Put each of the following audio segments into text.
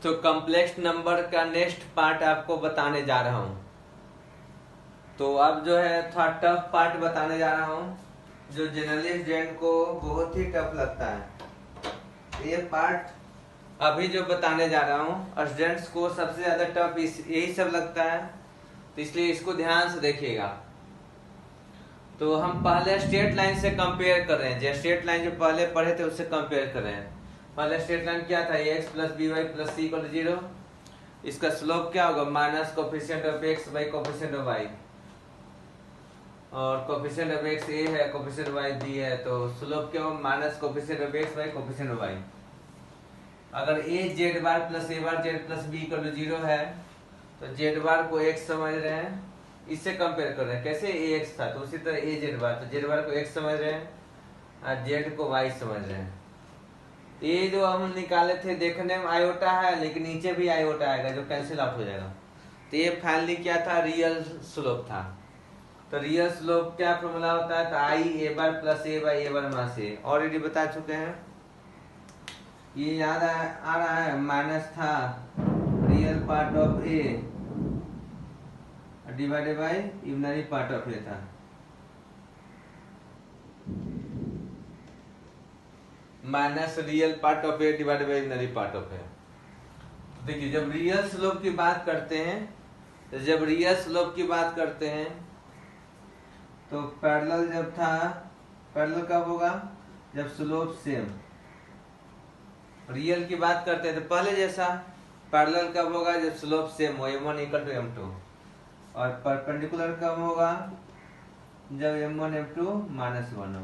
तो complex number का next part आपको बताने जा रहा हूँ। तो अब जो है थोड़ा टफ पार्ट बताने जा रहा हूँ, जो जनरली स्टूडेंट को बहुत ही टफ लगता है। ये पार्ट अभी जो बताने जा रहा हूँ स्टूडेंट्स को सबसे ज्यादा टफ यही सब लगता है, तो इसलिए इसको ध्यान से देखिएगा। तो हम पहले स्ट्रेट लाइन से कंपेयर कर रहे हैं, जो स्ट्रेट लाइन जो पहले पढ़े थे उससे कंपेयर कर रहे हैं। पहले स्ट्रेट लाइन क्या था, x plus b y plus c equal to 0। इसका स्लोप क्या होगा, minus coefficient of x by coefficient of y, और कोफिशिएंट ऑफ एक्स ए है, कोफिशिएंट ऑफ वाई बी है, तो स्लोप क्या होगा, minus coefficient of x by coefficient of y. अगर a z bar plus a bar z plus b equal to 0 है, तो Z बार को एक्स समझ रहे हैं, इससे कंपेयर कर रहे हैं। कैसे ए एक्स था तो उसी तरह ए जेड बार, तो जेड बार को एक्स समझ रहे हैं और जेड को वाई समझ रहे हैं। ये जो हम निकाले थे देखने में आयोटा है, लेकिन नीचे भी आयोटा आएगा जो कैंसिल आउट हो जाएगा। तो ये फाइनली क्या था, रियल स्लोप था। तो रियल स्लोप क्या फॉर्मूला होता है, तो i a bar plus a by a bar minus a, already बता चुके हैं। ये याद आ रहा है, माइनस था real part of a divided by imaginary part of a था। Minus real part of a divided by imaginary part of a. देखिए जब रियल स्लोप की बात करते हैं, तो जब रियल स्लोप की बात करते हैं तो पैरेलल जब था, पैरेलल कब होगा, जब स्लोप सेम। रियल की बात करते हैं तो पहले जैसा पैरेलल कब होगा, जब स्लोप सेम हो, m1 इक्वल टू m2। और परपेंडिकुलर कब होगा, जब m1 m2 माइनस 1 हो।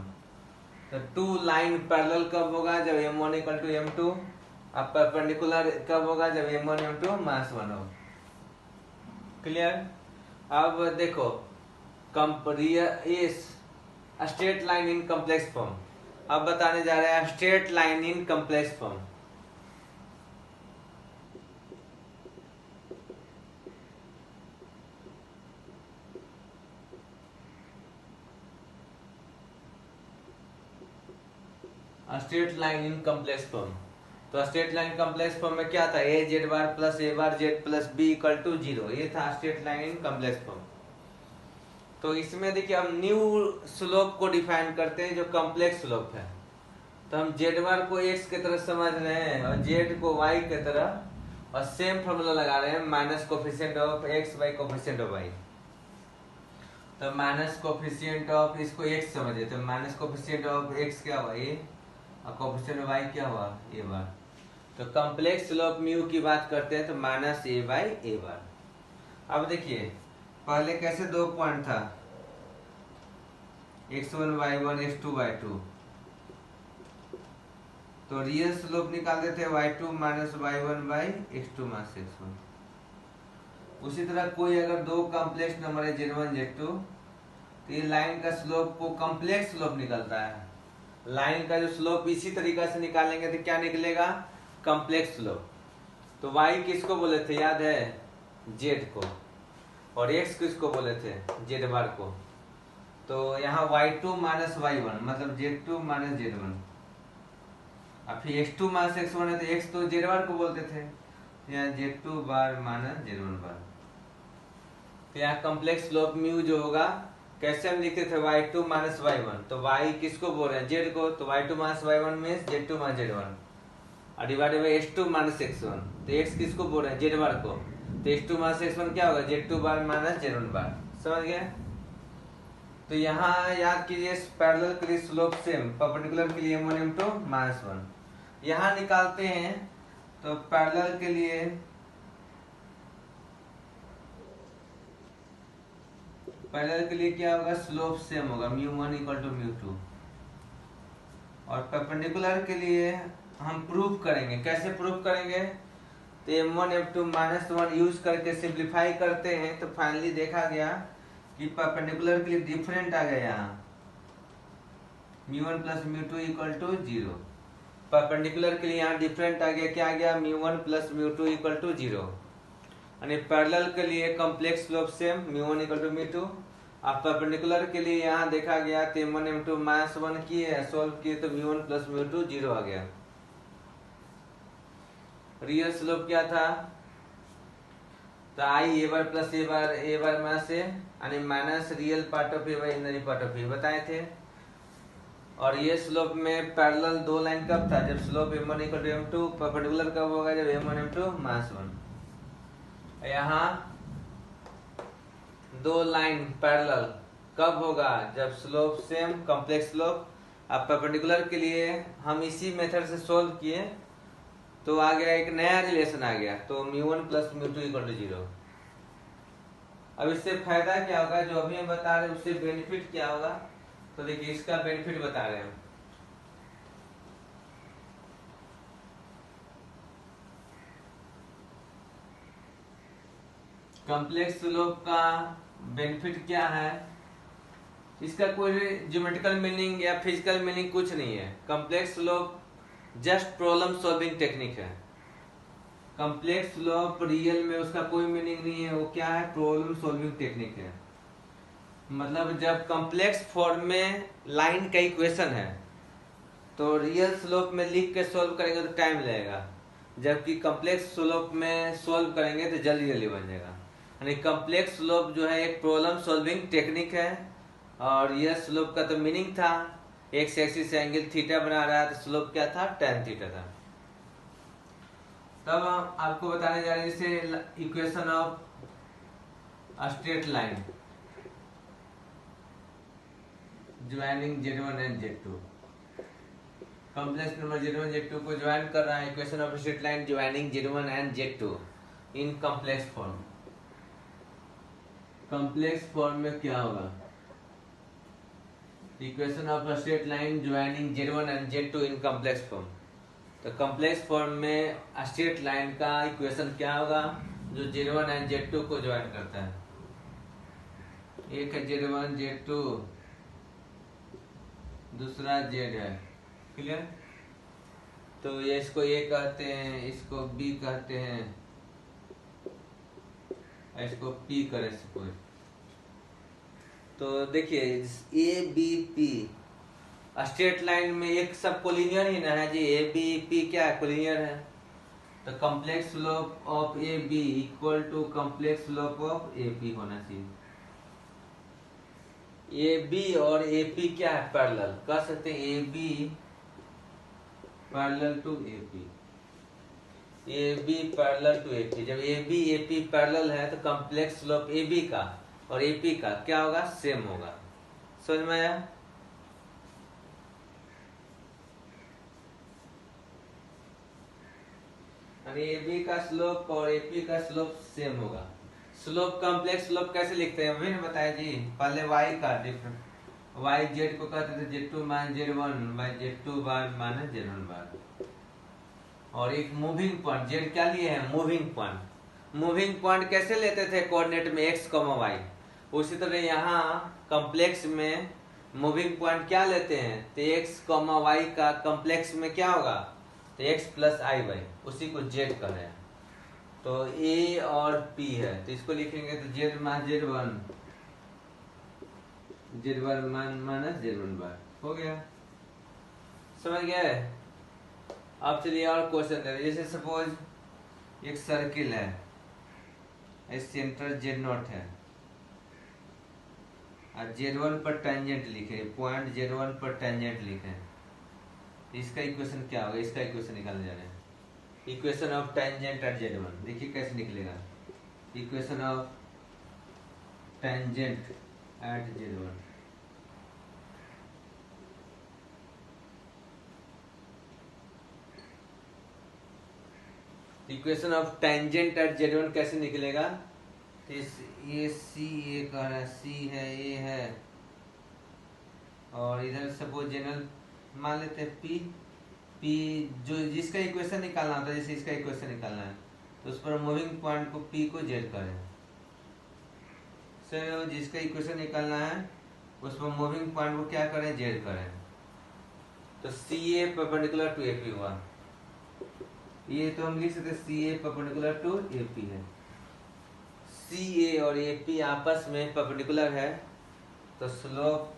तो टू लाइन पैरेलल कब होगा, जब m1 इक्वल टू m2। अब परपेंडिकुलर कब होगा, जब m1 m2 माइनस 1 हो। क्लियर। अब देखो straight line in complex form, अब बताने जा रहे हैं straight line in complex form. Straight line in complex form, तो स्ट्रेट लाइन कॉम्प्लेक्स फॉर्म में क्या था, a z bar plus a bar z plus b equal to 0, ये था straight line in complex form. तो इसमें देखिए हम न्यू स्लोप को डिफाइन करते हैं जो कॉम्प्लेक्स स्लोप है। तो हम जेड बार को एक्स की तरह समझ रहे हैं और जेड को वाई की तरह, और सेम फॉर्मूला लगा रहे हैं, minus coefficient of x by coefficient of y. तो माइनस कोफिशिएंट ऑफ, इसको एक्स समझे तो माइनस कोफिशिएंट ऑफ एक्स क्या हुआ ए, और कोफिशिएंट ऑफ वाई क्या हुआ ए बार। तो कॉम्प्लेक्स स्लोप म्यू की बात करते हैं तो माइनस ए बाई ए बार। अब देखिए पहले कैसे दो पॉइंट था, x1 y1 x2 y2, तो रियल स्लोप निकालते थे y2 minus y1 by x2 minus x1। उसी तरह कोई अगर दो कॉम्प्लेक्स नंबर है z1 z2, तो ये लाइन का स्लोप को कॉम्प्लेक्स स्लोप निकलता है। लाइन का जो स्लोप इसी तरीका से निकालेंगे तो क्या निकलेगा, कॉम्प्लेक्स स्लोप। तो y किसको बोले थे याद है, z को, और x किसको बोले थे, z बार को। तो यहाँ y2 माइनस y1 मतलब z2 माइनस z1, और फिर x2 माइनस x1 है तो x तो z बार को बोलते थे, यहाँ z2 बार माइनस z1 बार। तो यहाँ कॉम्प्लेक्स स्लोप म्यू जो होगा, कैसे हम लिखते थे, y2 माइनस y1, तो y किसको बोल रहे हैं, z को, तो y2 minus y1 means z2 minus z1, और divided by x2 minus x1, तो x किसको बोल रहे हैं, z बार को, तो x2 माइनस x1 क्या होगा, z2 बार माइनस z1 बार। समझ गए। तो यहाँ याद कीजिए पैरेलल के लिए स्लोप सेम, परपेंडिकुलर के लिए m1 m2 माइनस 1। यहाँ निकालते हैं तो पैरेलल के लिए क्या होगा, स्लोप सेम होगा, μ1 इक्वल टू μ2। और परपेंडिकुलर के लिए हम प्रूव करेंगे, कैसे प्रूव करेंगे, तो m1 m2 माइनस 1 यूज करके सिंप्लीफाई करते हैं, तो फाइनली देखा गया कि परपेंडिकुलर के लिए डिफरेंट आ गया, यहाँ μ1 प्लस μ2 इक्वल टू 0। परपेंडिकुलर के लिए यहाँ डिफरेंट आ गया, क्या आ गया, μ1 प्लस μ2 इक्वल टू 0। यानी पैरेलल के लिए complex slope same, μ1 equal to μ2। अब परपेंडिकुलर के लिए यहाँ देखा गया तो m1 m2 माइनस 1 किए, सोल्व किए तो μ1 प्लस μ2 0 आ गया। रियल स्लोप क्या था, तो i a bar plus a bar minus a यानी minus real part of a by imaginary part of a बताए थे। और ये स्लोप में पैरेलल दो लाइन कब था, जब slope m1 equal to m2, perpendicular कब होगा, जब m1 m2 -1। यहाँ दो लाइन पैरेलल कब होगा, जब स्लोप सेम कॉम्प्लेक्स स्लोप। अब परपेंडिकुलर के लिए हम इसी मेथड से सोल्व किए तो आ गया एक नया रिलेशन आ गया, तो μ1 प्लस μ2 इक्वल टू 0। अब इससे फायदा क्या होगा, जो अभी हम बता रहे हैं उससे बेनिफिट क्या होगा, तो देखिए इसका बेनिफिट बता रहे हैं। कॉम्प्लेक्स स्लोप का बेनिफिट क्या है, इसका कोई ज्योमेट्रिकल मीनिंग या फिजिकल मीनिंग कुछ नहीं है। Complex slope just problem solving technique है। कॉम्प्लेक्स स्लोप रियल में उसका कोई मीनिंग नहीं है, वो क्या है, प्रॉब्लम सॉल्विंग टेक्निक है। मतलब जब कॉम्प्लेक्स फॉर्म में लाइन का इक्वेशन है तो रियल स्लोप में लिख के सॉल्व करेंगे तो टाइम लगेगा, जबकि कॉम्प्लेक्स स्लोप में सॉल्व करेंगे तो जल्दी जल्दी बन जाएगा। यानी कॉम्प्लेक्स स्लोप जो है एक प्रॉब्लम सॉल्विंग टेक्निक है। और रियल स्लोप का तो मीनिंग था एक्स एक्सिस से एंगल थीटा बना रहा है, तो स्लोप क्या था, tan थीटा था। तब हम आपको बताने जा रहे हैं जैसे equation of straight line joining Z1 and Z2, complex number Z1 Z2 को ज्वाइन कर रहा है, equation of straight line joining Z1 and Z2 in complex form. Complex form में क्या होगा, equation of straight line joining Z1 and Z2 in complex form. तो complex form में straight line का इक्वेशन क्या होगा, जो Z1 एंड Z2 को ज्वाइन करता है। एक है Z1 Z2, दूसरा Z है, क्लियर। तो ये इसको A कहते हैं, इसको B कहते हैं, इसको P करें सपोज। तो देखिए a b p straight line में एक सब कोलिनियर ही ना है जी, ए बी पी क्या है, कोलिनियर है। तो complex slope of a b equal to complex slope of a p होना चाहिए। ए बी और ए पी क्या है, पैरेलल, कह सकते हैं a b parallel to a p, a b parallel to a p. जब a b a p parallel है तो कॉम्प्लेक्स स्लोप ए बी का और ए पी का क्या होगा, सेम होगा। समझ में आया। ए बी का स्लोप और ए पी का स्लोप सेम होगा। स्लोप कॉम्प्लेक्स स्लोप कैसे लिखते हैं मैंने बताया जी, पहले y का डिफरेंस, y z को कहते थे z2 minus z1 by z2 bar minus z1 bar. और एक मूविंग पॉइंट, z क्या लिए हैं, मूविंग पॉइंट। मूविंग पॉइंट कैसे लेते थे, कोऑर्डिनेट में x, y। उसी तरह यहाँ कॉम्प्लेक्स में मूविंग पॉइंट क्या लेते हैं, तो x, y का कॉम्प्लेक्स में क्या होगा, तो x प्लस आई वाई, उसी को z कर रहे हैं। तो a और p है तो इसको लिखेंगे तो z minus z1 minus z1 बार हो गया। समझ गए। अब चलिए और क्वेश्चन दे, जैसे सपोज एक सर्किल है, इस सेंटर z0 है और z1 पर टेंजेंट लिखे, पॉइंट z1 पर टेंजेंट लिखे, इसका इक्वेशन क्या होगा, इसका इक्वेशन निकालने जा रहे हैं। Equation of tangent at z1 देखिए कैसे निकलेगा, equation of tangent at z1। Equation of tangent at z1 कैसे निकलेगा, तो ये सी ए कह रहा है, सी है, ए है, और इधर सपोज जनरल मान लेते हैं पी, पी जो जिसका इक्वेशन निकालना होता है, जैसे इसका इक्वेशन निकालना है तो उस पर मूविंग पॉइंट को पी को जेड करें। सर जिसका इक्वेशन निकालना है उस पर मूविंग पॉइंट को क्या करें, जेड करें। तो सी ए परपेंडिकुलर टू ए पी हुआ, ये तो हम लिख सकते सी ए परपेंडिकुलर टू ए पी है। सी ए और ए पी आपस में परपेंडिकुलर है तो स्लोप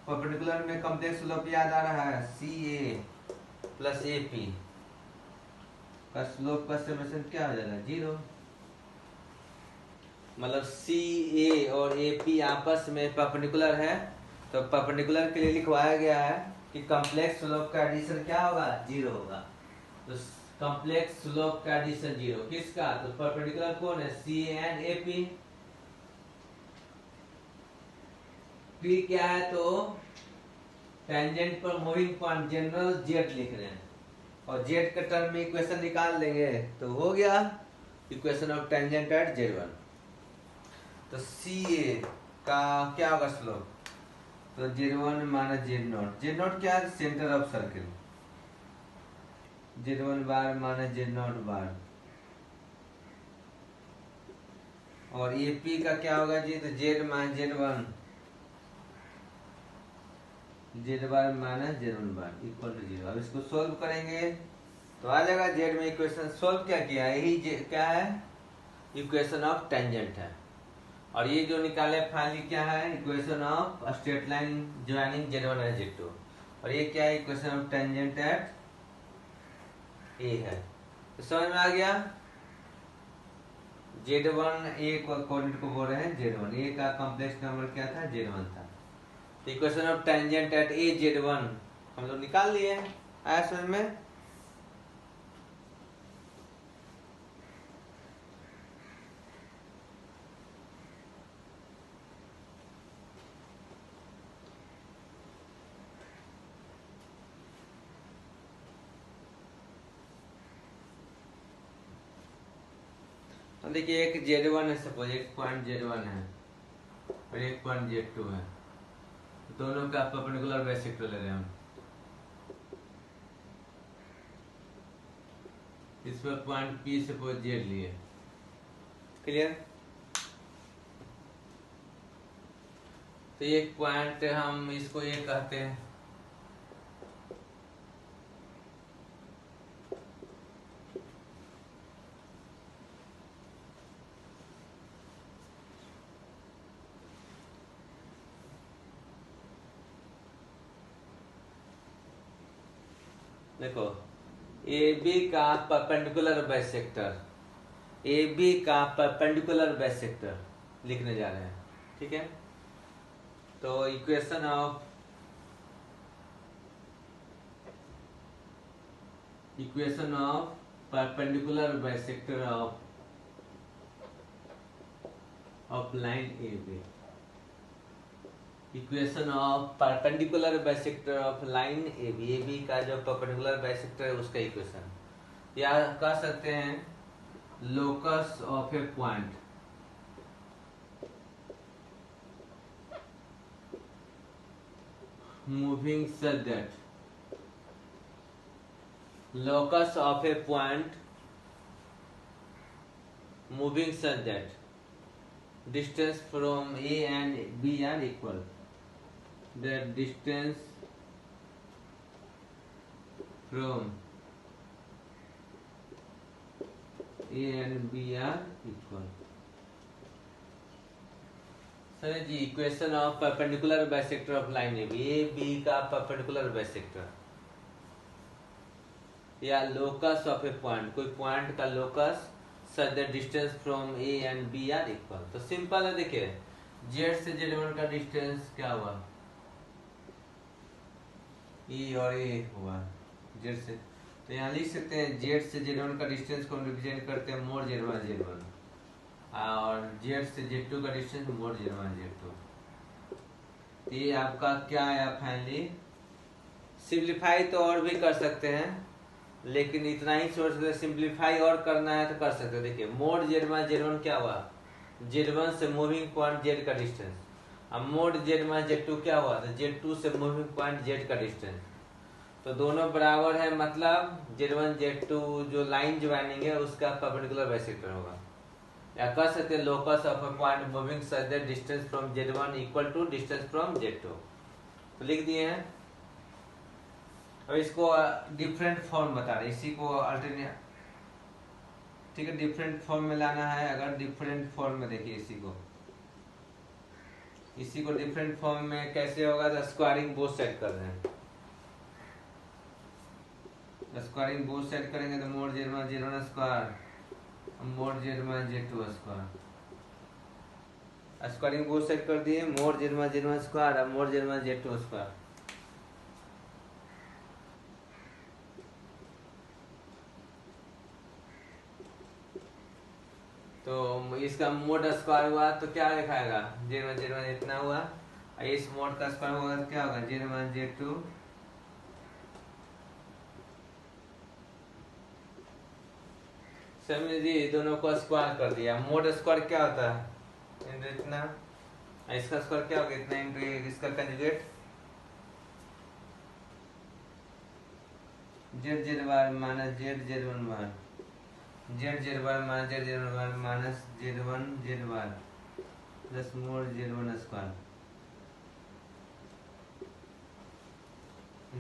परपेंडिकुलर में कॉम्प्लेक्स स्लोप याद आ रहा है, सी ए प्लस ए पी का स्लोप का समेशन क्या हो जाएगा, 0। मतलब सी ए और ए पी आपस में परपेंडिकुलर है, तो परपेंडिकुलर के लिए लिखवाया गया है कि कॉम्प्लेक्स स्लोप का एडिशन क्या होगा, 0 होगा। तो कॉम्प्लेक्स स्लोप का एडिशन 0 किसका, तो परपेंडिकुलर कौन है, सी एंड ए पी। पी क्या है, तो टेंजेंट पर मूविंग पॉइंट जनरल जेड लिख रहे हैं, और जेड के टर्म में इक्वेशन निकाल लेंगे तो हो गया equation of tangent at Z1। तो सी ए का क्या होगा स्लोप, तो Z1 माइनस Z0। Z0 क्या है, centre of circle, Z1 bar minus Z0 bar. और ए पी का क्या होगा जी, तो Z minus Z1, Z bar minus Z1 bar equal to 0। अब इसको सोल्व करेंगे तो आ जाएगा जेड में इक्वेशन। सोल्व क्या किया, यही क्या है, इक्वेशन ऑफ टेंजेंट है। और ये जो निकाले फाइनली क्या है, equation of straight line joining Z1 and Z2। और ये क्या है, इक्वेशन ऑफ टेंजेंट एट ए है। तो समझ में आ गया। Z1 ए कोऑर्डिनेट को बोल रहे हैं Z1, ए का कॉम्प्लेक्स नंबर क्या था, Z1 था। तो equation of tangent at A Z1 हम लोग निकाल लिए। आया समझ में। देखिए एक Z1 है, सपोज एक पॉइंट Z1 है और एक पॉइंट Z2 है, दोनों का परपेंडिकुलर बाइसेक्टर ले रहे हैं हम। इस पर पॉइंट P सपोज Z लिए, क्लियर। तो एक पॉइंट हम इसको ये कहते हैं, देखो ए बी का परपेंडिकुलर बाइसेक्टर, ए बी का परपेंडिकुलर बाइसेक्टर लिखने जा रहे हैं, ठीक है। तो equation of perpendicular bisector of line a b, equation of perpendicular bisector of line a b का जो परपेंडिकुलर बाइसेक्टर है उसका इक्वेशन, या कह सकते हैं locus of a point, moving such that, locus of a point moving such that distance from A and B are equal, that distance from A and B are equal। Sir ji equation of perpendicular bisector of line a b का perpendicular bisector, या locus of a point, कोई point का locus such that distance from a and b are equal. तो simple है, देखिए Z से Z1 का distance क्या हुआ, ई और ए हुआ जेड से। तो यहाँ लिख सकते हैं जेड से Z1 का डिस्टेंस को हम रिप्रेजेंट करते हैं मोड Z1 और जेड से Z2 का डिस्टेंस मोड Z2। ये आपका क्या आया फाइनली। सिंप्लीफाई तो और भी कर सकते हैं, लेकिन इतना ही सोच सकते, सिंप्लीफाई और करना है तो कर सकते हैं। देखिए मोड Z1 क्या हुआ, Z1 से मूविंग पॉइंट Z का डिस्टेंस। अब मोड Z2 क्या हुआ, तो Z2 से मूविंग पॉइंट Z का डिस्टेंस। तो दोनों बराबर है, मतलब Z1 Z2 जो लाइन ज्वाइनिंग है उसका परपेंडिकुलर बाइसेक्टर होगा, या कह सकते हैं locus of a point moving such that distance from Z1 equal to distance from Z2। तो लिख दिए हैं। अब इसको डिफरेंट फॉर्म बता रहे, इसी को अल्टरनेट, ठीक है, डिफरेंट फॉर्म में लाना है। अगर डिफरेंट फॉर्म में देखिए इसी को डिफरेंट फॉर्म में कैसे होगा, तो स्क्वायरिंग बोथ साइड कर रहे हैं। स्क्वायरिंग बोथ साइड करेंगे तो mod z minus z one square mod z minus z two square. Squaring both side कर दिए, mod z minus z one square और mod z minus z two square. तो इसका मोड स्क्वायर हुआ तो क्या लिखाएगा, जेड वन इतना हुआ, इस मोड का स्क्वायर होगा तो क्या होगा, जेड वन जेड टू समझिए दोनों को स्क्वायर कर दिया। मोड स्क्वायर क्या होता है, इंटू इतना, इसका स्क्वायर क्या होगा, इतना इंटू इसका conjugate z z bar minus z z one bar, z z bar minus z z one bar minus z one z bar plus mod z one square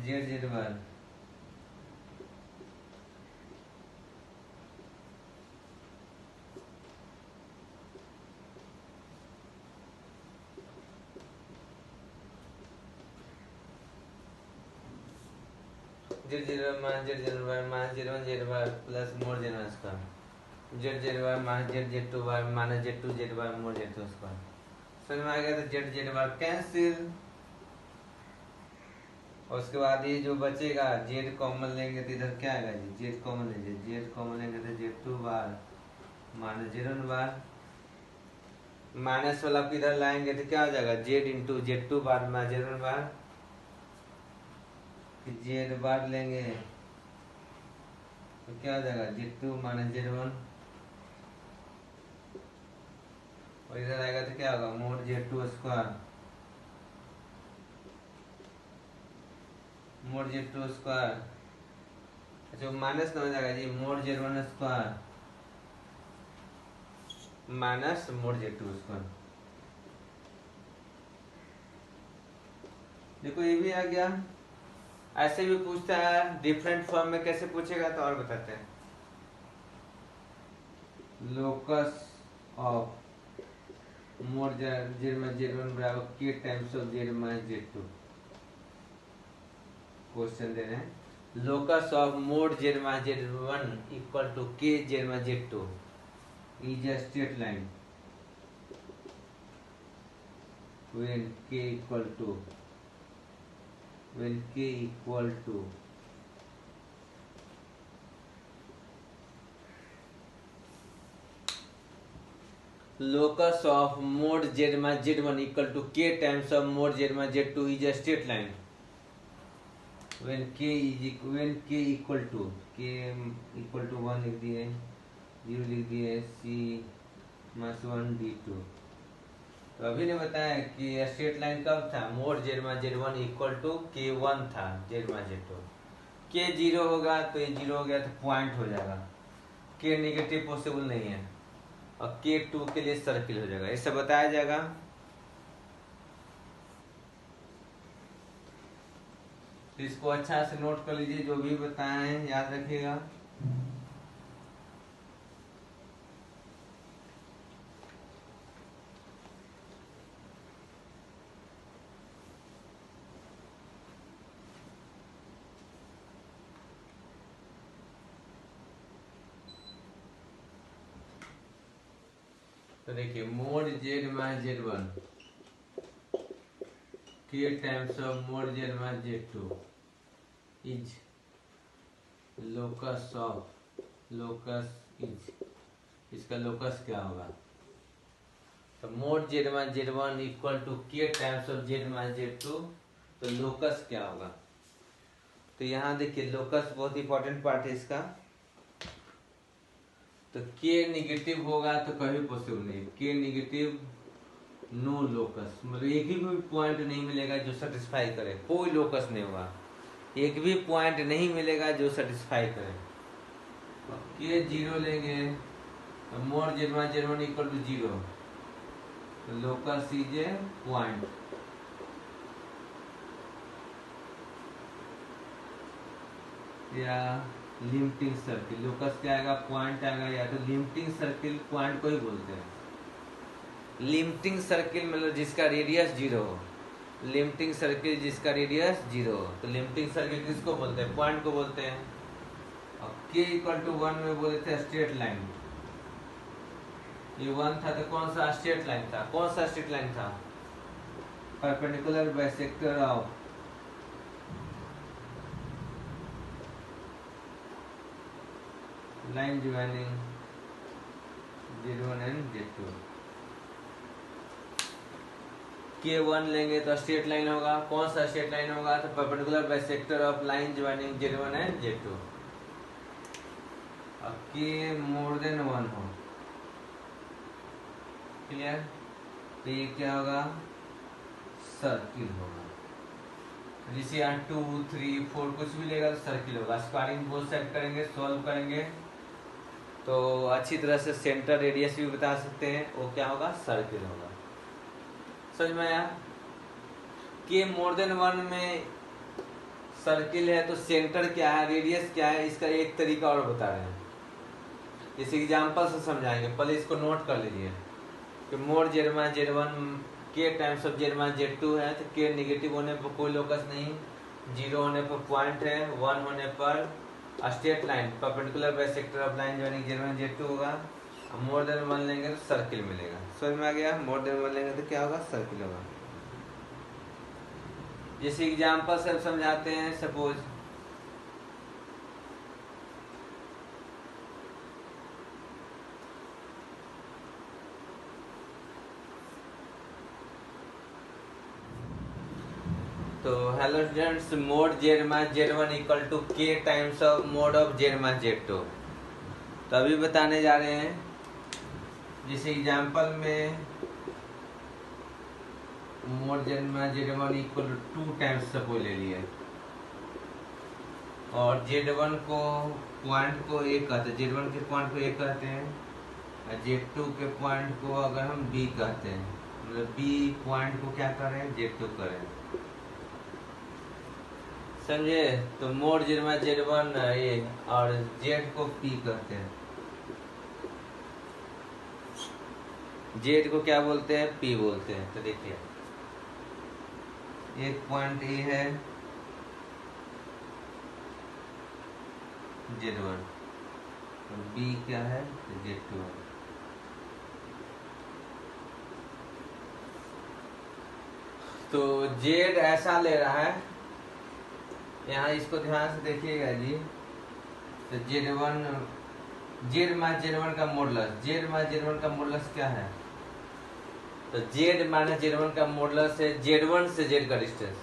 z z bar z z bar minus z z bar minus z one z bar plus mod z one square z z bar minus z z two bar minus z two z bar mod z two square. समझ में आ गया, तो Z z बार cancel. और उसके बाद ये जो बचेगा जेड कॉमन लेंगे तो इधर क्या आएगा जी, जेड कॉमन लेंगे, जेड कॉमन लेंगे तो z two bar minus z one bar, minus वाला किधर लाएंगे तो क्या हो जाएगा, z into z two bar minus z one bar, z bar लेंगे तो क्या हो जाएगा, z two minus z one, और इधर आएगा तो क्या होगा, mod z two square mod z two square, अच्छा माइनस में हो जाएगा जी, mod z one square minus mod z two square. देखो ये भी आ गया। ऐसे भी पूछता है डिफरेंट फॉर्म में, कैसे पूछेगा तो और बताते हैं। Locus of mod z minus z one बराबर k times of z minus z two. Question दे रहे हैं locus of mod z minus z one equal to k z minus z two is a straight line when k equal to locus of mod z minus z1 equal to k times of mod z minus z2 is a straight line when k equal to 1 लिख दिए, 0 लिख दिए, c minus 1 d2। तो अभी ने बताया कि straight line कब था, mod z minus z one equal to k one था z minus z two, k zero होगा तो ये जीरो हो गया तो पॉइंट हो जाएगा, के नेगेटिव पॉसिबल नहीं है, और के टू के लिए सर्किल हो जाएगा, ऐसा बताया जाएगा। तो इसको अच्छा से नोट कर लीजिए, जो भी बताए हैं याद रखिएगा। तो देखिए mod z minus z one k times of mod z minus z two is locus is, इसका लोकस क्या होगा, तो mod z minus z one equal to k times of z minus z two, तो locus क्या होगा। तो यहाँ देखिए लोकस बहुत इंपॉर्टेंट पार्ट है इसका। तो के निगेटिव होगा तो कभी पॉसिबल नहीं, के निगेटिव नो लोकस, मतलब एक भी पॉइंट नहीं मिलेगा जो सेटिस्फाई करे, कोई लोकस नहीं होगा, एक भी पॉइंट नहीं मिलेगा जो सेटिस्फाई करे। के जीरो लेंगे तो mod z one z one equal to zero, तो लोकस इज ए पॉइंट, या लिमिटिंग सर्किल, लोकस क्या आएगा, पॉइंट आएगा, या तो लिमिटिंग सर्किल पॉइंट को ही बोलते हैं। लिमिटिंग सर्किल मतलब जिसका रेडियस जीरो हो, लिमिटिंग सर्किल जिसका रेडियस जीरो हो, तो लिमिटिंग सर्किल किसको बोलते हैं, पॉइंट को बोलते हैं। और k इक्वल टू 1 में बोले थे स्ट्रेट लाइन, ये 1 था तो कौन सा स्ट्रेट लाइन था, कौन सा स्ट्रेट लाइन था, perpendicular bisector of line joining Z1 and Z2। K1 लेंगे तो स्ट्रेट लाइन होगा, कौन सा स्ट्रेट लाइन होगा, तो perpendicular bisector of line joining Z1 and Z2। अब K मोर देन 1 हो, क्लियर, तो ये क्या होगा, सर्किल होगा। जैसे यहाँ 2, 3, 4 कुछ भी लेगा तो सर्किल होगा। स्क्वायरिंग बोथ साइड करेंगे, सॉल्व करेंगे तो अच्छी तरह से सेंटर रेडियस भी बता सकते हैं, वो क्या होगा, सर्किल होगा। समझ में आया? के मोर देन 1 में सर्किल है तो सेंटर क्या है, रेडियस क्या है, इसका एक तरीका और बता रहे हैं, जैसे एग्जाम्पल से समझाएंगे। पहले इसको नोट कर लीजिए कि मोर Z1 के टाइम्स ऑफ Z2 है तो के निगेटिव होने पर कोई लोकस नहीं, 0 होने पर पॉइंट है, 1 होने पर straight line perpendicular bisector of line joining Z1 Z2 होगा। मोर देन 1 लेंगे तो सर्किल मिलेगा। समझ में आ गया? मोर देन 1 लेंगे तो क्या होगा, सर्किल होगा। जैसे एग्जाम्पल से समझाते हैं, सपोज तो hello students, mod Z1 equal to k times of mod of Z2। तो अभी बताने जा रहे हैं, जिस एग्जाम्पल में mod Z1 equal to 2 times suppose ले लिए और Z1 को पॉइंट को A कहते हैं, Z1 के पॉइंट को A कहते हैं और Z2 के पॉइंट को अगर हम B कहते हैं, मतलब B पॉइंट को क्या करें, Z2 करें, समझे? तो मोड Z1 ये और Z को P कहते हैं, Z को क्या बोलते हैं, P बोलते हैं। तो देखिए एक पॉइंट A है Z1 और B क्या है, Z2 है। तो Z ऐसा ले रहा है, यहाँ इसको ध्यान से देखिएगा जी। तो Z1 का मॉडुलस, Z1 का मॉडुलस क्या है, तो Z का मॉडुलस है Z1 से Z का डिस्टेंस,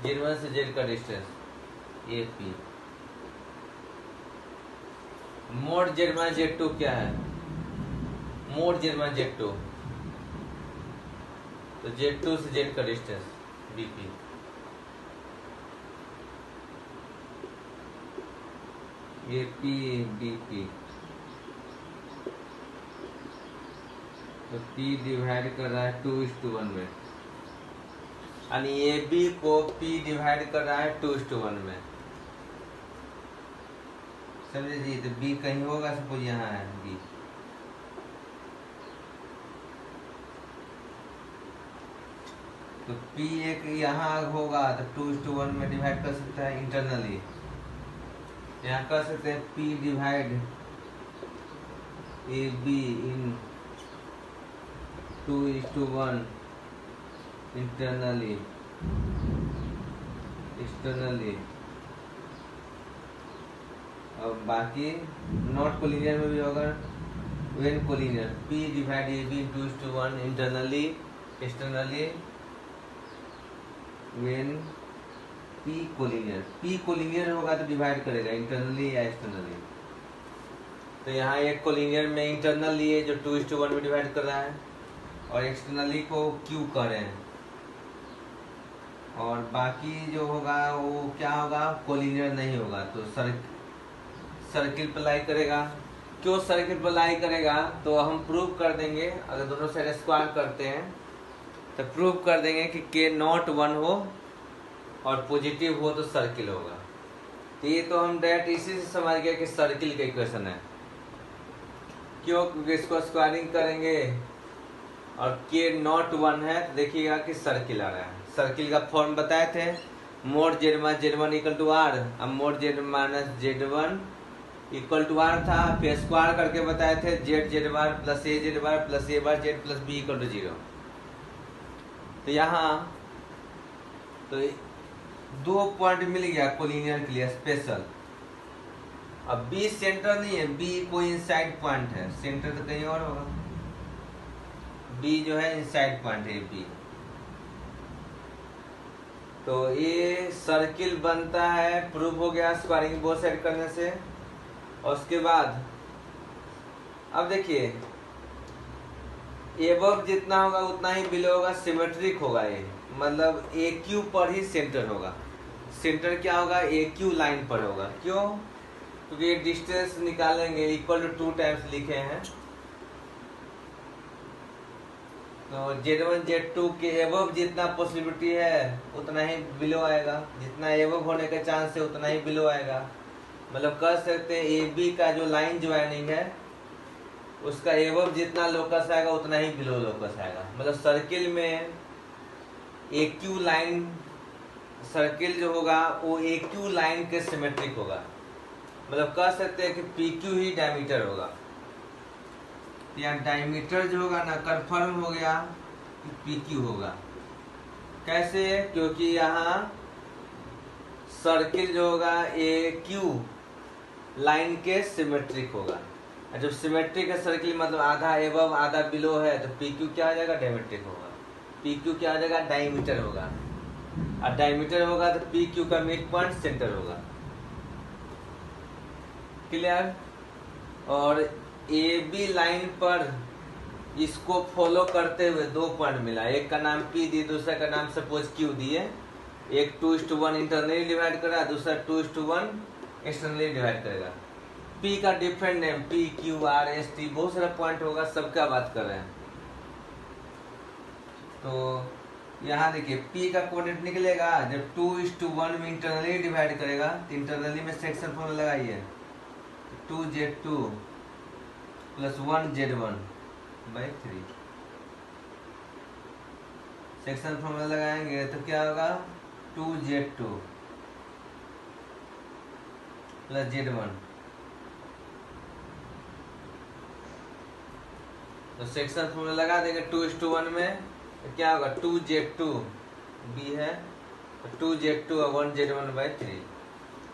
Z1 से Z का डिस्टेंस AP। मोड Z2 क्या है, मोड Z2 तो Z2 से Z का डिस्टेंस BP। AP BP तो P डिवाइड कर रहा है 2:1 में, यानी AB को P डिवाइड कर रहा है 2:1 में, समझे जी? तो B कहीं होगा, सपोज यहाँ है B, तो P एक यहाँ होगा तो 2:1 में डिवाइड कर सकता है इंटरनली। यहाँ कर सकते हैं P डिवाइड AB इन 2:1 इंटरनली एक्सटर्नली, और बाकी नॉट कोलिनियर में भी होगा when collinear, P divide AB in 2:1 internally externally when P collinear होगा तो डिवाइड करेगा इंटरनली या एक्सटर्नली। तो यहाँ एक कोलिनियर में इंटरनल लिए जो 2:1 में डिवाइड कर रहा है और एक्सटर्नली को Q करें, और बाकी जो होगा वो क्या होगा, कोलिनियर नहीं होगा तो सर्किल पर लाई करेगा। क्यों सर्किल पर लाई करेगा, तो हम प्रूव कर देंगे, अगर दोनों साइड स्क्वायर करते हैं तो प्रूव कर देंगे कि K नॉट 1 हो और पॉजिटिव हो तो सर्किल होगा। तो ये तो हम डायरेक्ट इसी से समझ गए कि सर्किल का इक्वेशन है। क्यों? क्योंकि इसको स्क्वायरिंग करेंगे और K नॉट 1 है तो देखिएगा कि सर्किल आ रहा है। सर्किल का फॉर्म बताए थे, mod Z1 equal to r. अब mod Z minus Z1 equal to r था, फिर स्क्वायर करके बताए थे Z bar plus A bar plus A bar Z plus B equal to 0। तो यहाँ तो 2 पॉइंट मिल गया कोलिनियर के लिए स्पेशल। अब B सेंटर नहीं है, B कोई इनसाइड पॉइंट है, सेंटर तो कहीं और होगा। B जो है इनसाइड पॉइंट है B। तो ये सर्किल बनता है, प्रूव हो गया स्क्वायरिंग बोथ साइड करने से। और उसके बाद अब देखिए एबव जितना होगा उतना ही बिलो होगा, सिमेट्रिक होगा ये, मतलब AQ पर ही सेंटर होगा। सेंटर क्या होगा, AQ लाइन पर होगा। क्यों? क्योंकि ये डिस्टेंस निकालेंगे इक्वल टू 2 टाइम्स लिखे हैं, तो Z1 Z2 के एबव जितना पॉसिबिलिटी है उतना ही बिलो आएगा, जितना एबव होने का चांस है उतना ही बिलो आएगा। मतलब कह सकते हैं AB का जो लाइन ज्वाइनिंग है उसका एबव जितना लोकस आएगा उतना ही बिलो लोकस आएगा। मतलब सर्किल में AQ लाइन, सर्किल जो होगा वो AQ लाइन के सिमेट्रिक होगा। मतलब कह सकते हैं कि PQ ही डायमीटर होगा। यहाँ डायमीटर जो होगा ना कंफर्म हो गया कि PQ होगा। कैसे? क्योंकि यहाँ सर्किल जो होगा AQ लाइन के सिमेट्रिक होगा। जब सिमेट्रिक है सर्किल मतलब आधा एबव आधा बिलो है, तो PQ क्या हो जाएगा, डायमीट्रिक होगा। PQ क्या हो जाएगा, डायमीटर होगा। और डायमीटर होगा तो PQ का मिड पॉइंट सेंटर होगा। क्लियर? और AB लाइन पर इसको फॉलो करते हुए 2 पॉइंट मिला, एक का नाम P दिए, दूसरा का नाम सपोज Q दिए। एक 2:1 इंटरनली डिवाइड करा, दूसरा 2:1 एक्सटर्नली डिवाइड करेगा। P का different name P Q R S T बहुत सारा पॉइंट होगा, सबका बात कर रहे हैं। तो यहाँ देखिए P का कोऑर्डिनेट निकलेगा जब 2:1 में इंटरनली डिवाइड करेगा, तो इंटरनली में सेक्शन फॉर्मूला लगाइए 2Z2 plus 1Z1/3। Section formula लगाएंगे तो क्या होगा, 2Z2 प्लस Z1। तो सेक्शन फॉर्मूला लगा देंगे 2:1 में, तो क्या होगा 2Z2 B है, तो 2Z2 और 1Z1/3।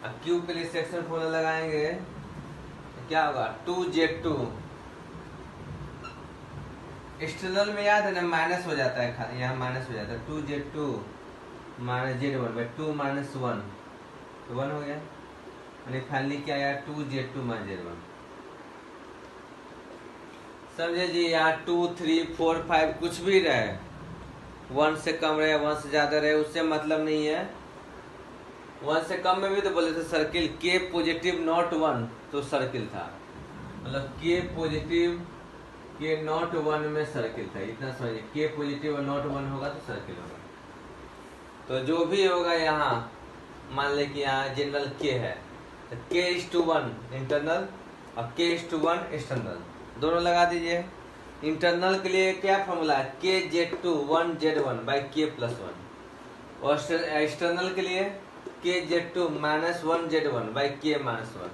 अब Q के लिए सेक्शन फॉर्मूला लगाएंगे तो क्या होगा 2Z2, एक्सटर्नल में याद है ना माइनस हो जाता है, यहाँ माइनस हो जाता है, 2Z2 माइनस Z1/2 माइनस 1, तो 1 हो गया। यानी फाइनली क्या आया, 2Z2 माइनस Z1। समझे जी? यहाँ 2 3 4 5 कुछ भी रहे, 1 से कम रहे 1 से ज्यादा रहे, उससे मतलब नहीं है। 1 से कम में भी तो बोले थे सर्किल K पॉजिटिव नॉट 1 तो सर्किल था, मतलब K पॉजिटिव K नॉट 1 में सर्किल था, इतना समझिए। K पॉजिटिव और नॉट 1 होगा तो सर्किल होगा। तो जो भी होगा यहाँ मान ले कि यहाँ जनरल K है, तो K:1 इंटरनल और K:1 एक्सटर्नल, दोनों लगा दीजिए। इंटरनल के लिए क्या फॉर्मूला है, KZ2 1Z1/K+1, और एक्सटर्नल के लिए KZ2 -1Z1/K-1।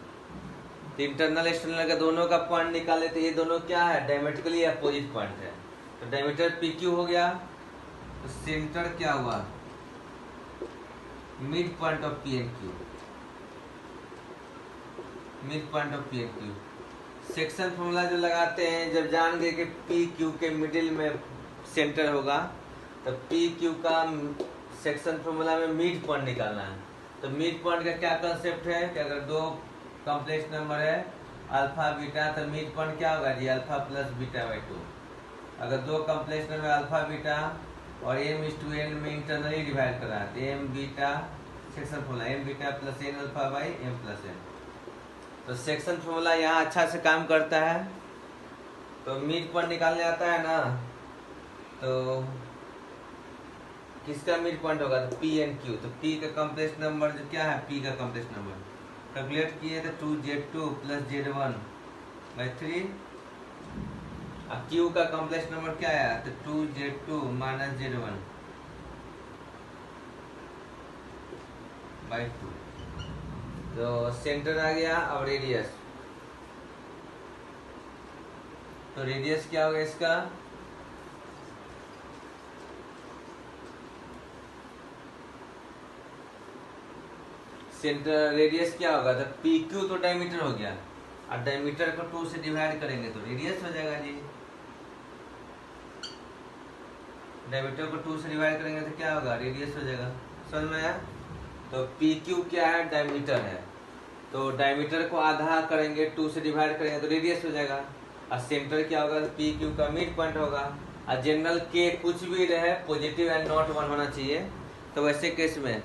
तो इंटरनल एक्सटर्नल का दोनों का पॉइंट निकाले तो ये दोनों क्या है, डायमेट्रिकली अपोजिट पॉइंट है। तो डायमीटर PQ हो गया, तो सेंटर क्या हुआ, mid point of PQ, mid point of PQ। Section formula जो लगाते हैं जब जान गए कि PQ के मिडिल में सेंटर होगा, तो PQ का सेक्शन फॉर्मूला में मिड पॉइंट निकालना है। तो मिड पॉइंट का क्या कंसेप्ट है कि अगर 2 कॉम्प्लेक्स नंबर है अल्फा बीटा, तो मिड पॉइंट क्या होगा जी, अल्फा प्लस बीटा/2। अगर 2 कॉम्प्लेक्स नंबर अल्फा बीटा और m:n में इंटरनली डिवाइड करा तो m beta, section formula m beta plus n अल्फा/m+n। तो सेक्शन फॉर्मूला यहाँ अच्छा से काम करता है। तो मिड पॉइंट निकालने आता है ना, तो किसका मिड पॉइंट होगा, तो P and Q। तो P का कॉम्प्लेक्स नंबर जो क्या है, P का कॉम्प्लेक्स नंबर कैलकुलेट किए तो 2Z2 प्लस Z1/3, और Q का कॉम्प्लेक्स नंबर क्या आया, तो 2Z2 माइनस Z1। बाई 2। तो सेंटर आ गया। अब रेडियस, तो रेडियस क्या होगा इसका, सेंटर रेडियस क्या होगा, तो पी क्यू तो डायमीटर हो गया, और डायमीटर को 2 से डिवाइड करेंगे तो रेडियस हो जाएगा जी। डायमीटर को 2 से डिवाइड करेंगे तो क्या होगा, रेडियस हो जाएगा। समझ में आया। तो पी क्यू क्या है, डायमीटर है, तो डायमीटर को आधा करेंगे, 2 से डिवाइड करेंगे तो रेडियस हो जाएगा। और सेंटर क्या होगा, पी क्यू का मिड पॉइंट होगा। और जनरल के कुछ भी रहे पॉजिटिव एंड नॉट 1 होना चाहिए। तो वैसे केस में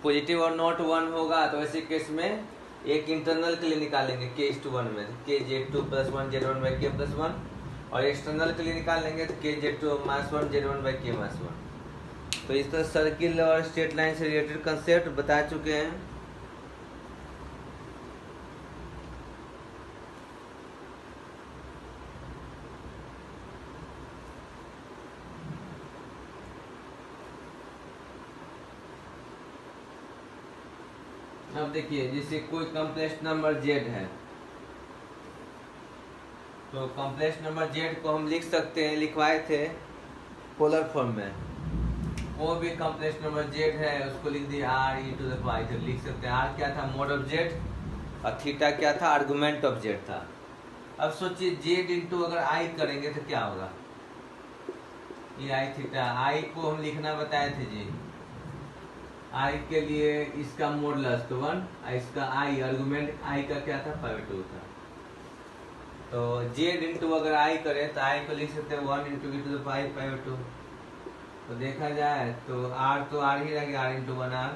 पॉजिटिव और नॉट 1 होगा, तो वैसे केस में एक इंटरनल के लिए निकालेंगे k:1 में, kz2 + 1 z1/k + 1, और एक्सटर्नल के लिए निकाल लेंगे तो kz2 - 1 z1/k - 1। तो इस तरह सर्किल और स्ट्रेट लाइन से रिलेटेड कंसेप्ट बता चुके हैं। अब देखिए, जैसे कोई कॉम्प्लेक्स नंबर z है, तो कॉम्प्लेक्स नंबर z को हम लिख सकते हैं, लिखवाए थे पोलर फॉर्म में। वो भी कॉम्प्लेक्स नंबर z है, उसको लिख दिया r e⁴ तो लिख सकते हैं। r क्या था, मोड ऑफ z, और थीटा क्या था, आर्गुमेंट ऑफ z था। अब सोचिए z इंटू अगर i करेंगे तो क्या होगा, ये i थीटा, i को हम लिखना बताए थे जी। i के लिए इसका मॉडुलस तो 1, इसका i आर्गुमेंट i का क्या था, π/2 था। तो z इंटू अगर i करें तो i को लिख सकते हैं 1 × e⁴ π/2। तो देखा जाए तो r तो r ही रहेगा, r इंटू 1r,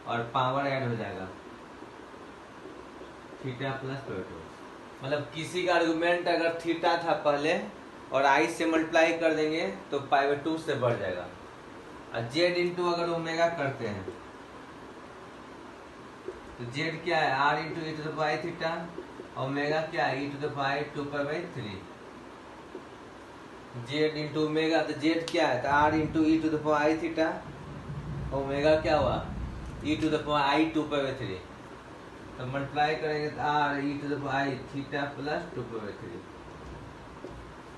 और पावर ऐड हो जाएगा थीटा प्लस π/2। मतलब किसी का आर्गुमेंट अगर थीटा था पहले और i से मल्टीप्लाई कर देंगे तो π/2 से बढ़ जाएगा। और z इंटू अगर ओमेगा करते हैं तो z क्या है, r इंटू e⁴ ओमेगा क्या है, e⁴ 2π/3। z इंटू ओमेगा, तो z क्या है, तो r इंटू e⁴ ओमेगा क्या हुआ, e⁴ 2π/3। तो मल्टीप्लाई करेंगे तो r e⁴ प्लस 2π/3।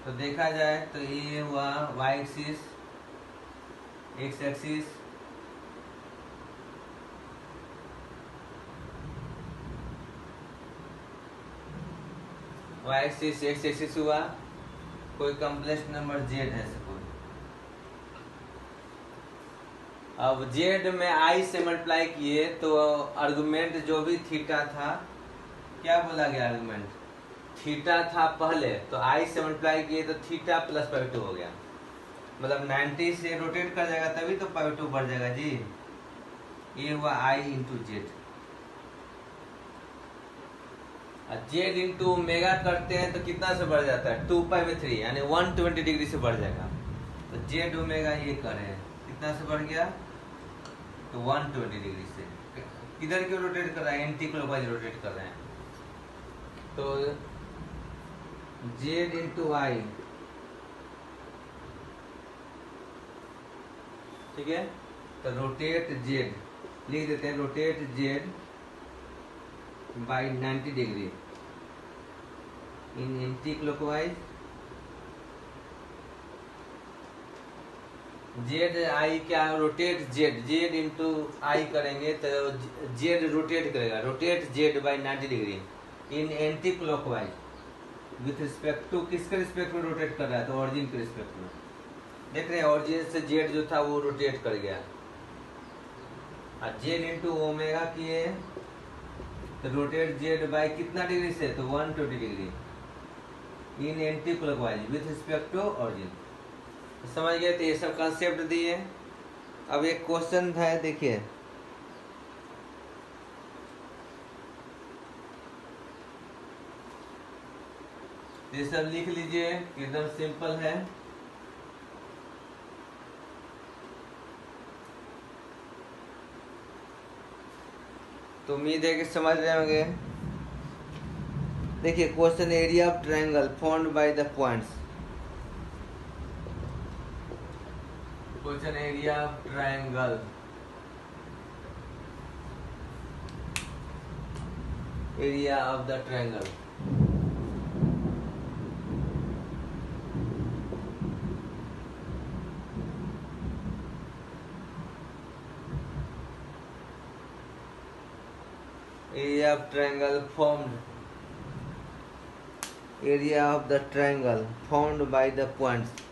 तो देखा जाए तो ये हुआ y axis, x axis, y axis, x axis हुआ। कोई कॉम्प्लेक्स नंबर z है सपोज, अब z में i से मल्टीप्लाई किए तो आर्गुमेंट जो भी थीटा था, क्या बोला गया, आर्गुमेंट थीटा था पहले, तो i से मल्टीप्लाई किए तो थीटा प्लस π/2 हो गया। मतलब 90 से रोटेट कर जाएगा तभी तो π/2 बढ़ जाएगा जी। ये हुआ i into Z. Z into omega करते हैं तो कितना से बढ़ जाता है, 2π/3, यानी 120 डिग्री से बढ़ जाएगा। तो जेड ओमेगा ये करें कितना से बढ़ गया, तो 120 डिग्री से। किधर क्यों रोटेट कर रहा है, एंटी क्लॉकवाइज रोटेट कर रहे हैं। तो जेड इंटू आई, ठीक है, तो रोटेट जेड लिख देते हैं, rotate z by 90 degree in anti clockwise. Z i क्या, rotate z, z into i करेंगे तो जेड रोटेट करेगा, rotate z by 90 degree in anti clockwise with respect to, किसके रिस्पेक्ट में रोटेट कर रहा है, तो ऑरिजिन के रिस्पेक्ट में। देख रहे हैं ऑरिजिन से जेड जो था वो रोटेट कर गया। और जेड इंटू ओमेगा किए तो रोटेट जेड बाई कितना डिग्री से, तो 120 degree in anti clockwise with respect to origin. समझ गए, तो ये सब कंसेप्ट दिए। अब एक क्वेश्चन है, देखिए ये सब लिख लीजिए, एकदम सिंपल है। तो उम्मीद है कि समझ रहे होंगे। देखिए question, area of triangle found by the points. Question area of triangle area of the triangle. Area of triangle formed, area of the triangle formed by the points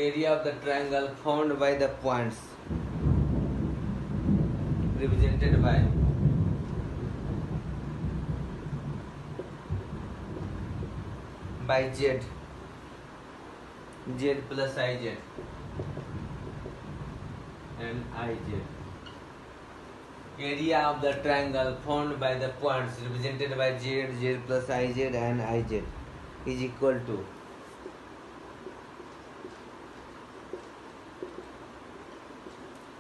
area of the triangle formed by the points represented by z plus iz and iz। area of the triangle formed by the points represented by z plus iz and iz is equal to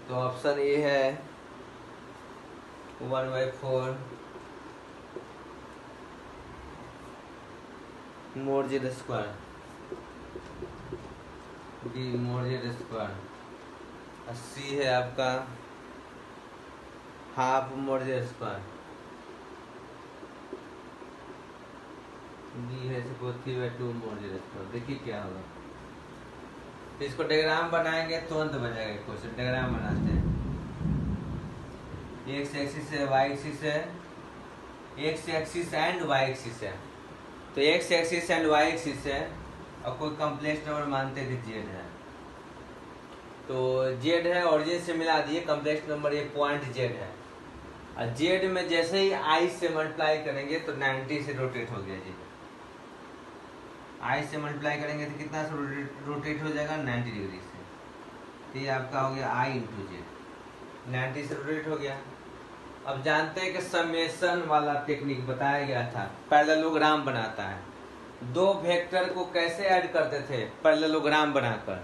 तो option a है 1/4 mod z square, b mod z square, और c है आपका half mod z square, d है 3/2 mode z square. देखिए क्या होगा, तो इसको डायग्राम बनाएंगे तुरंत बन जाएगा क्वेश्चन। डायग्राम बनाते हैं, एक्स एक्सिस है, वाई एक्सिस है, x axis and y axis है। तो x axis and y axis है और कोई कम्प्लेक्स नंबर मानते हैं कि जेड है, तो जेड है, ऑरिजिन से मिला दिए कम्प्लेक्स नंबर, ये पॉइंट जेड है। और जेड में जैसे ही आई से मल्टीप्लाई करेंगे तो 90 से रोटेट हो गया जेड। आई से मल्टीप्लाई करेंगे तो कितना से रोटेट हो जाएगा, 90 डिग्री से। तो ये आपका हो गया आई इंटू जेड, 90 से रोटेट हो गया। अब जानते हैं कि समेशन वाला टेक्निक बताया गया था, पैरेललोग्राम बनाता है। दो वेक्टर को कैसे ऐड करते थे, पैरेललोग्राम बनाकर।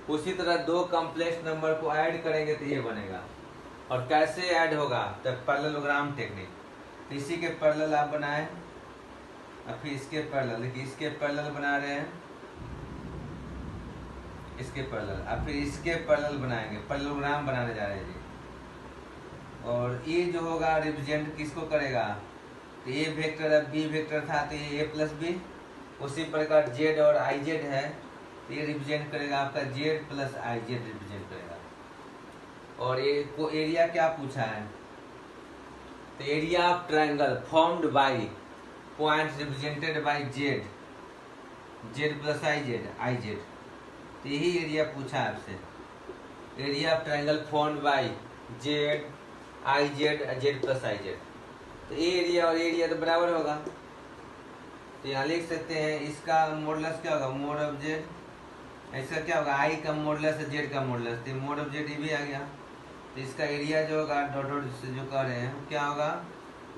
उसी तरह दो कॉम्प्लेक्स नंबर को ऐड करेंगे तो ये बनेगा। और कैसे ऐड होगा, तो पैरेललोग्राम टेक्निक। तो इसी के पैरेलल आप बनाए और फिर इसके पैरेलल, देखिए इसके पैरेलल बना रहे हैं, इसके पैरेलल, और फिर इसके पैरेलल बनाएंगे, पैरेललोग्राम बनाने जा रहे हैं जी। और ये जो होगा रिप्रेजेंट किसको करेगा, तो ए वेक्टर अब बी वेक्टर था तो ये ए प्लस बी। उसी प्रकार जेड और आई जेड है तो ये रिप्रेजेंट करेगा आपका Z plus I Z represent करेगा। और ये को एरिया क्या पूछा है, तो area of triangle formed by points represented by Z, Z plus I Z, तो यही एरिया पूछा है आपसे। Area of triangle formed by Z I Z, Z plus I Z, तो ये एरिया और एरिया तो बराबर होगा। तो यहाँ लिख सकते हैं इसका मॉडुलस क्या होगा, मोड ऑफ जेड, इसका क्या होगा, आई का मॉडुलस है जेड का मॉडुलस, तो मोड ऑफ जेड ये भी आ गया। तो इसका एरिया जो होगा डॉट डॉट से जो कर रहे हैं क्या होगा,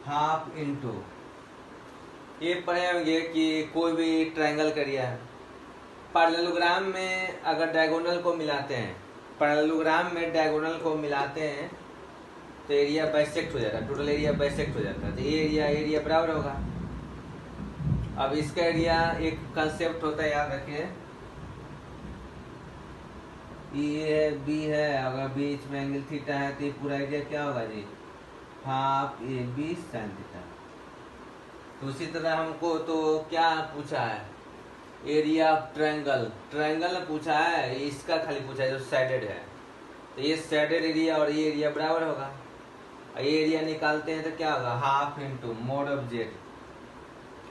हाफ इंटू, ये पढ़े होंगे कि कोई भी ट्रायंगल का एरिया है। पैरेललोग्राम में अगर डायगोनल को मिलाते हैं, पैरेललोग्राम में डायगोनल को मिलाते हैं तो एरिया बाइसेक्ट हो जाता है, टोटल एरिया बाइसेक्ट हो जाता है। तो ये एरिया बराबर होगा। अब इसका एरिया एक कंसेप्ट होता है, याद रखिए, ये है बी है, अगर बीच में एंगल थीटा है तो ये पूरा एरिया क्या होगा जी, half a b sine theta. तो उसी तरह हमको तो क्या पूछा है, एरिया ऑफ ट्रायंगल, ट्रायंगल पूछा है, इसका खाली पूछा है जो साइडेड है। तो ये साइडेड एरिया और ये एरिया बराबर होगा। ये एरिया निकालते हैं तो क्या होगा, half into mode of Z,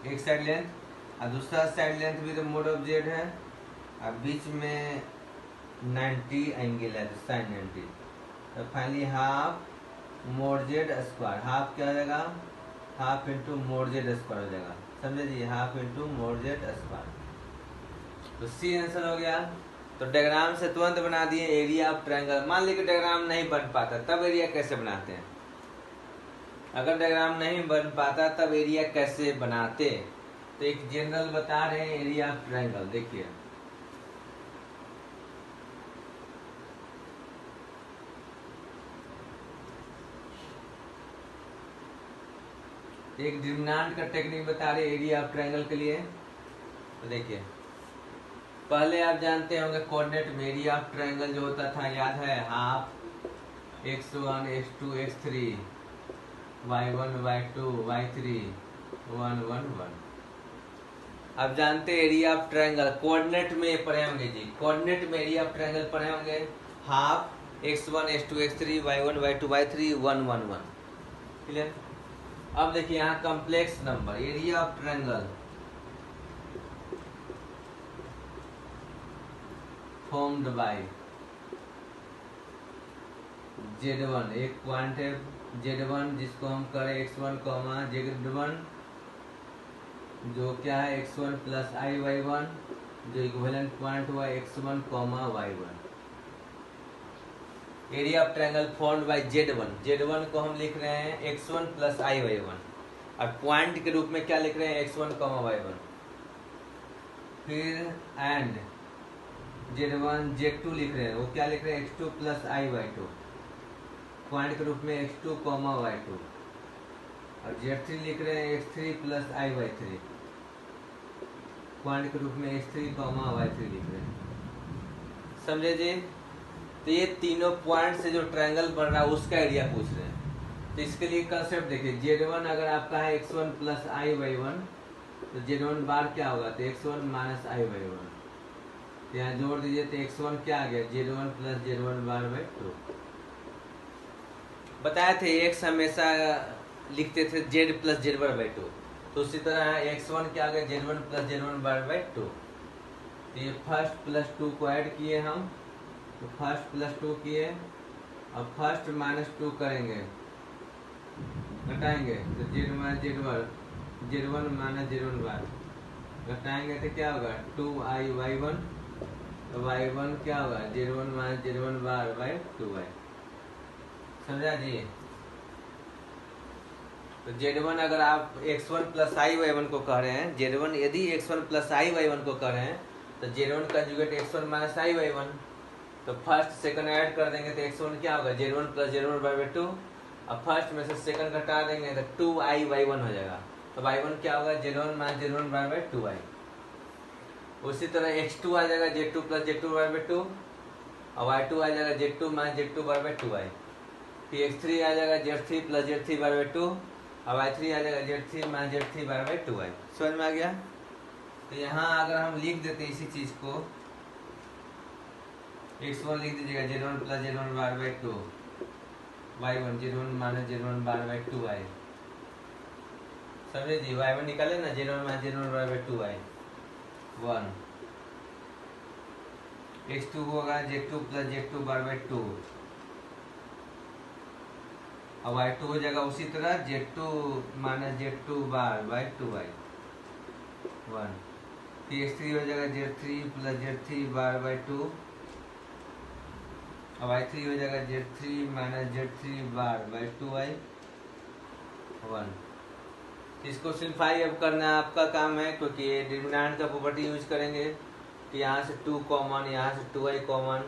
एक साइड लेंथ और दूसरा साइड लेंथ भी तो मोड ऑफ जेड है, और बीच में 90 एंगल है तो साइन 90। तो finally half mod z square, half क्या हो जाएगा, half into mod z square हो जाएगा, समझे जी, half into mod z square. तो सी आंसर हो गया। तो डायग्राम से तुरंत बना दिए एरिया ऑफ ट्रायंगल। मान लीजिए डायग्राम नहीं बन पाता तब एरिया कैसे बनाते हैं, अगर डायग्राम नहीं बन पाता तब एरिया कैसे बनाते, तो एक जनरल बता रहे हैं एरिया ऑफ ट्रायंगल। देखिए एक डिटरमिनेंट का टेक्निक बता रहे एरिया ऑफ ट्रायंगल के लिए। तो देखिए पहले आप जानते होंगे कोऑर्डिनेट में एरिया ऑफ ट्रायंगल जो होता था, याद है, half x1 x2 x3 y1 y2 y3 1 1 1। अब जानते हैं एरिया ऑफ ट्रायंगल कोऑर्डिनेट में पढ़े होंगे जी, कोऑर्डिनेट में एरिया ऑफ ट्रायंगल पढ़े होंगे half x1 x2 x3 y1 y2 y3 1 1 1। Clear. अब देखिए यहाँ complex number area of triangle formed by Z1, एक पॉइंट है Z1 जिसको हम करें x1 Z1 जो क्या है x1 प्लस i y1 जो इक्विवेलेंट पॉइंट हुआ x1 y1। Area of triangle formed by Z1 को हम लिख रहे हैं x1 प्लस i y1 और पॉइंट के रूप में क्या लिख रहे हैं x1 y1। फिर एंड Z1 Z2 लिख रहे हैं, वो क्या लिख रहे हैं x2 plus i y2 point के रूप में x2 y2 और Z3 लिख रहे हैं x3 plus i y3 point के रूप में x3 y3 लिख रहे हैं। समझे जी। तो ये तीनों पॉइंट से जो ट्रायंगल बन रहा है उसका एरिया पूछ रहे हैं। तो इसके लिए कंसेप्ट देखिए Z1 अगर आपका है x1 प्लस i y1 तो Z1 बार क्या होगा, तो x1 माइनस i y1। तो यहाँ जोड़ दीजिए तो x1 क्या आ गया Z1 plus Z1 bar by 2। बताए थे x हमेशा लिखते थे z प्लस Z1 बाई 2, तो उसी तरह x1 क्या आ गया Z1 plus Z1 bar by 2। तो ये फर्स्ट प्लस 2 को ऐड किए हम, तो फर्स्ट प्लस 2 किए और फर्स्ट माइनस 2 करेंगे, घटाएंगे तो Z1 माइनस Z1 बार घटाएंगे तो क्या होगा 2i y1, तो y1 क्या होगा Z1 minus Z1 bar by 2i। समझा जी। तो Z1 अगर आप x1 प्लस i y1 को कह रहे हैं, Z1 यदि x1 प्लस i y1 को कह रहे हैं तो Z1 conjugate x1 minus i y1, तो फर्स्ट सेकंड ऐड कर देंगे तो x1 क्या होगा Z1 प्लस Z1 बाई 2 और फर्स्ट में से सेकंड घटा देंगे तो 2i y1 हो जाएगा। तो y1 क्या होगा Z1 minus Z1 by 2i। उसी तरह x2 आ जाएगा Z2 प्लस Z2 बाई 2 और y2 आ जाएगा Z2 minus Z2 by 2i। फिर x3 आ जाएगा Z3 प्लस Z3 बाई 2 और y3 आ जाएगा Z3 minus Z3 by 2i। समझ में आ गया। तो यहाँ अगर हम लिख देते इसी चीज को x1 लिख दीजिएगा Z1 plus Z1 by 2 y1 Z1 minus Z1 by 2i। समझे जी। y1 निकाले ना Z1 minus Z1 by 2i 1। x2 होगा Z2 प्लस Z2 बाई 2 और y2 हो जाएगा उसी तरह Z2 minus Z2 by 2i 1। फिर x3 हो जाएगा Z3 प्लस Z3 बाई 2 और y3 हो जाएगा Z3 minus Z3 by 2i 1। इसको सिंप्लीफाई अब करना आपका काम है, क्योंकि ये डिटरमिनेंट का प्रॉपर्टी यूज करेंगे कि यहाँ से 2 कॉमन, यहाँ से 2i कॉमन,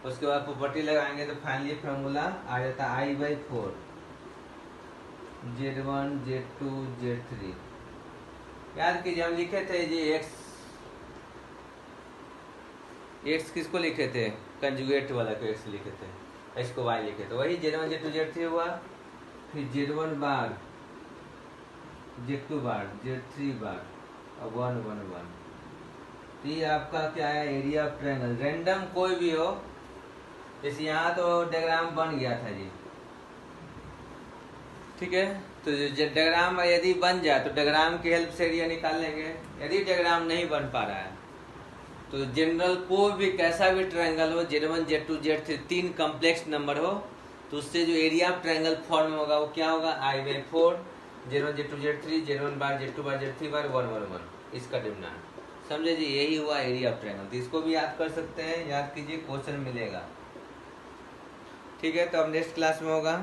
उसके बाद प्रॉपर्टी लगाएंगे तो फाइनली फॉर्मूला आ जाता है i by 4 Z1 Z2 Z3। याद कीजिए हम लिखे थे जी x किसको लिखे थे, कंजुगेट वाला को x लिखे थे, इसको y लिखे थे, वही Z1 Z2 Z3 हुआ। फिर Z1 बार Z2 बार Z3 बार और 1 1 1। तो ये आपका क्या है एरिया ऑफ ट्रायंगल, रैंडम कोई भी हो। जैसे यहाँ तो डायग्राम बन गया था जी, ठीक है। तो डायग्राम यदि बन जाए तो डायग्राम की हेल्प से एरिया निकाल लेंगे। यदि डायग्राम नहीं बन पा रहा है तो जनरल कोई भी कैसा भी ट्रायंगल हो Z1 Z2 Z3 तीन कॉम्प्लेक्स नंबर हो तो उससे जो एरिया ऑफ ट्रायंगल फॉर्म होगा वो क्या होगा i by 4 Z1 Z2 Z3 Z1 bar Z2 bar Z3 बार 1 1 1 इसका डिटरमिनेंट। समझे जी। यही हुआ एरिया ऑफ ट्रायंगल। तो इसको भी याद कर सकते हैं, याद कीजिए क्वेश्चन मिलेगा। ठीक है। तो अब नेक्स्ट क्लास में होगा